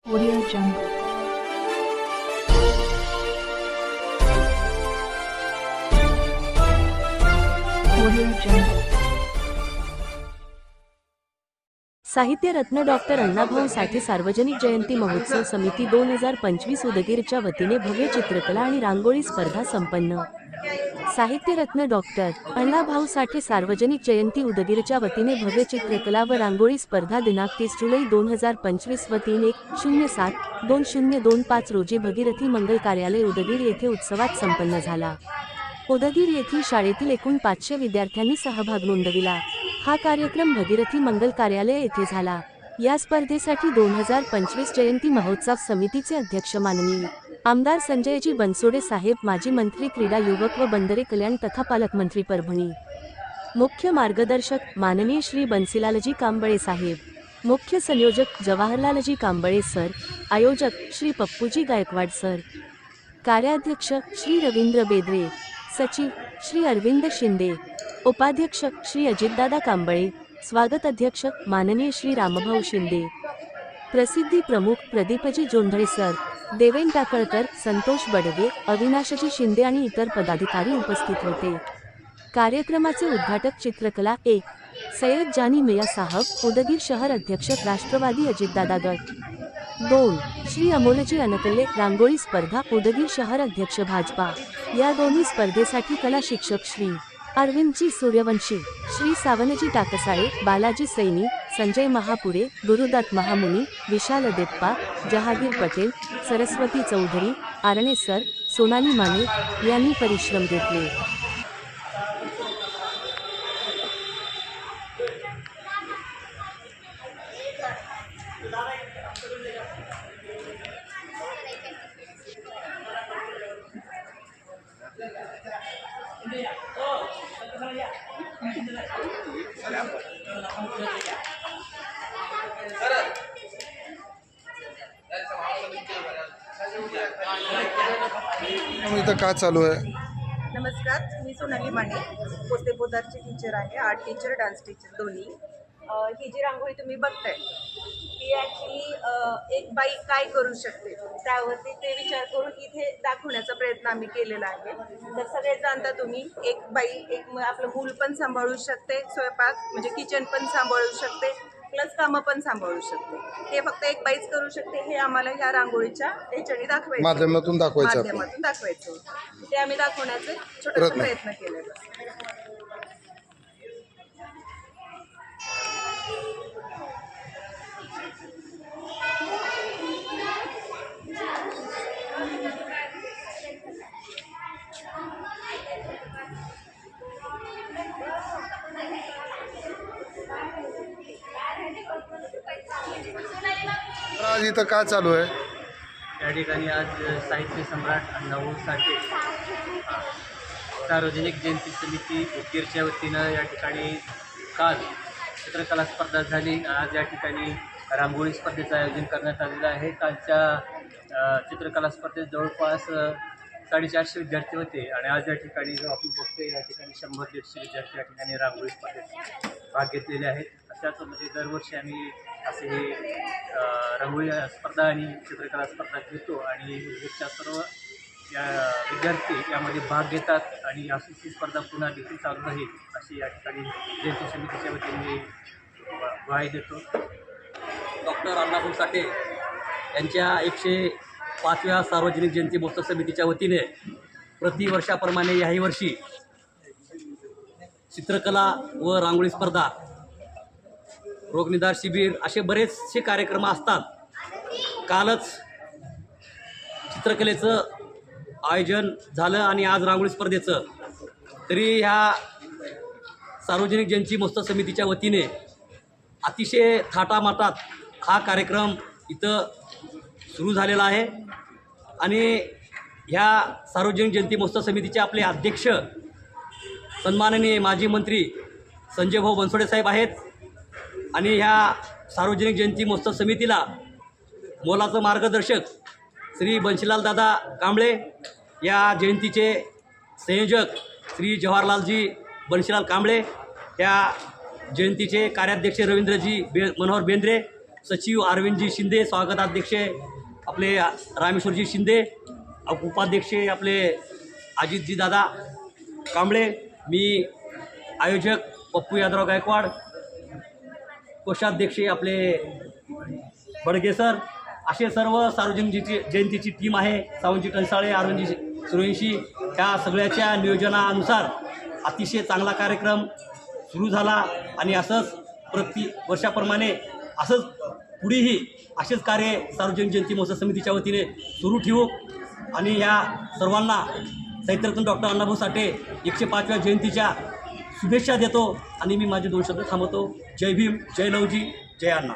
Audio Jungle. Audio Jungle. साहित्य रत्न doctor Annabhau Sathe सार्वजनिक जयंती महोत्सव समिती 2025 उदगीरच्या वतीने भव्य चित्रकला आणि रांगोळी स्पर्धा संपन्न। साहित्य रत्न डॉक्टर अण्णाभाऊ साठे सार्वजनिक जयंती उदगीरच्या वतीने भव्य चित्रकला व रांगोळी स्पर्धा दिनांक 30 जुलै 2025 व 31/07/2025 रोजी भगीरथी मंगल कार्यालय उदगीर येथे उत्सवात संपन्न झाला। उदगीर येथील शाळेतील एकूण 500 विद्यार्थ्यांनी सहभाग नोंदविला। हा कार्यक्रम भगीरथी मंगल कार्यालय येथे झाला। या स्पर्धेसाठी 2025 जयंती महोत्सव समितीचे अध्यक्ष माननीय आमदार संजयजी बनसोडे साहेब, माजी मंत्री क्रीडा युवक व बंदरे कल्याण तथा पालकमंत्री परभणी, मुख्य मार्गदर्शक माननीय श्री बंसीलालजी कांबळे साहेब, मुख्य संयोजक जवाहरलालजी कांबळे सर, आयोजक श्री पप्पूजी गायकवाड सर, कार्याध्यक्ष श्री रवींद्र बेदरे, सचिव श्री अरविंद शिंदे, उपाध्यक्ष श्री अजितदादा कांबळे, स्वागत अध्यक्ष माननीय श्री रामभाऊ शिंदे, प्रसिद्धी प्रमुख प्रदीपजी जोंधळे सर, देवेन टाकळकर, संतोष बडगे, अविनाशजी शिंदे आणि इतर पदाधिकारी उपस्थित होते। कार्यक्रमाचे उद्घाटक चित्रकला 1 सय्यद जानी मिया साहब, उदगीर शहर अध्यक्ष राष्ट्रवादी अजितदादा गट। 2 श्री अमोलजी अनकल्ले, रांगोळी स्पर्धा उदगीर शहर अध्यक्ष भाजपा। या दोन्ही स्पर्धेसाठी कला शिक्षक श्री अरविंदजी सूर्यवंशी, श्री सावनजी टाकसाळे, बालाजी सैनी, संजय महापुरे, गुरुदत्त महामुनी, विशाल देप्पा, जहागीर पटेल, सरस्वती चौधरी, आरणे सर, सोनाली माने यांनी परिश्रम घेतले। इथं काय चालू आहे? नमस्कार, मी सोनाली माने, पोते बोदारची टीचर आहे, आर्ट टीचर, डान्स टीचर दोन्ही। ही जी रांगोळी तुम्ही बघताय ती ॲक्च्युली एक बाई काय करू शकते त्यावरती ते विचार करून इथे दाखवण्याचा प्रयत्न आम्ही केलेला आहे। तर सगळे जाणता तुम्ही, एक बाई आपलं मूल पण सांभाळू शकते, स्वयंपाक म्हणजे किचन पण सांभाळू शकते, प्लस कामं पण सांभाळू शकते। हे फक्त एक बाईच करू शकते, हे आम्हाला ह्या रांगोळीच्या ह्याच्याने दाखवायचं, माध्यमातून दाखवायचं ते आम्ही दाखवण्याचे छोटासा प्रयत्न केलेला। आज इथं काय चालू आहे? या ठिकाणी आज साहित्य सम्राट अण्णाभाऊ साठे सार्वजनिक जयंती समिती उदगीरच्या वतीनं या ठिकाणी काल चित्रकला स्पर्धा झाली। आज या ठिकाणी रांगोळी स्पर्धेचं आयोजन करण्यात आलेलं आहे। कालच्या चित्रकला स्पर्धेत जवळपास 450 विद्यार्थी होते आणि आज या ठिकाणी जो आपण बघतोय या ठिकाणी 100-150 विद्यार्थी या ठिकाणी रांगोळी स्पर्धेत भाग घेतलेले आहेत। अशाच म्हणजे दरवर्षी आम्ही असे हे रांगोळी स्पर्धा आणि चित्रकला स्पर्धा घेतो आणि उद्गीरच्या सर्व या विद्यार्थी यामध्ये भाग घेतात आणि अशीच ही स्पर्धा पुन्हा देखील चालू राहील अशी या ठिकाणी जयंती समितीच्या वतीने ग्वाही देतो। डॉक्टर अण्णाभाऊ साठे यांच्या 105व्या सार्वजनिक जयंती महोत्सव समितीच्या वतीने प्रतिवर्षाप्रमाणे याही वर्षी चित्रकला व रांगोळी स्पर्धा, रोगनिदान शिबिर असे बरेचसे कार्यक्रम असतात। कालच चित्रकलेचं आयोजन झालं आणि आज रांगोळी स्पर्धेचं। तरी ह्या सार्वजनिक जयंती महोत्सव समितीच्या वतीने अतिशय थाटामाटात हा कार्यक्रम इथं सुरू झालेला आहे आणि ह्या सार्वजनिक जयंती महोत्सव समितीचे आपले अध्यक्ष सन्माननीय माजी मंत्री संजयभाऊ बनसोडे साहेब आहेत आणि ह्या सार्वजनिक जयंती महोत्सव समितीला मोलाचं मार्गदर्शक श्री बंसीलाल दादा कांबळे, या जयंतीचे संयोजक श्री जवाहरलालजी बंसीलाल कांबळे, या जयंतीचे कार्याध्यक्ष रवींद्रजी मनोहर बेंद्रे, सचिव अरविंदजी शिंदे, स्वागताध्यक्ष आपले रामेश्वरजी शिंदे, उपाध्यक्ष आपले अजितजी दादा कांबळे, मी आयोजक पप्पू यादवराव गायकवाड, कोषाध्यक्ष आपले बडगे सर, असे सर्व सार्वजनिक जयंतीची टीम आहे. सावंतजी टणसाळे, अरविंदजी सूर्यवंशी, ह्या सगळ्याच्या नियोजनानुसार अतिशय चांगला कार्यक्रम सुरू झाला आणि असंच प्रति वर्षाप्रमाणे असंच पुढेही असेच कार्य सार्वजनिक जयंती महोत्सव समितीच्या वतीने सुरू ठेवू आणि ह्या सर्वांना साहित्यरत्न डॉक्टर अण्णाभाऊ साठे 105व्या जयंतीच्या शुभेच्छा देतो आणि मी माझे 2 शब्द थांबवतो. जय भीम, जय लवजी, जय अण्णा.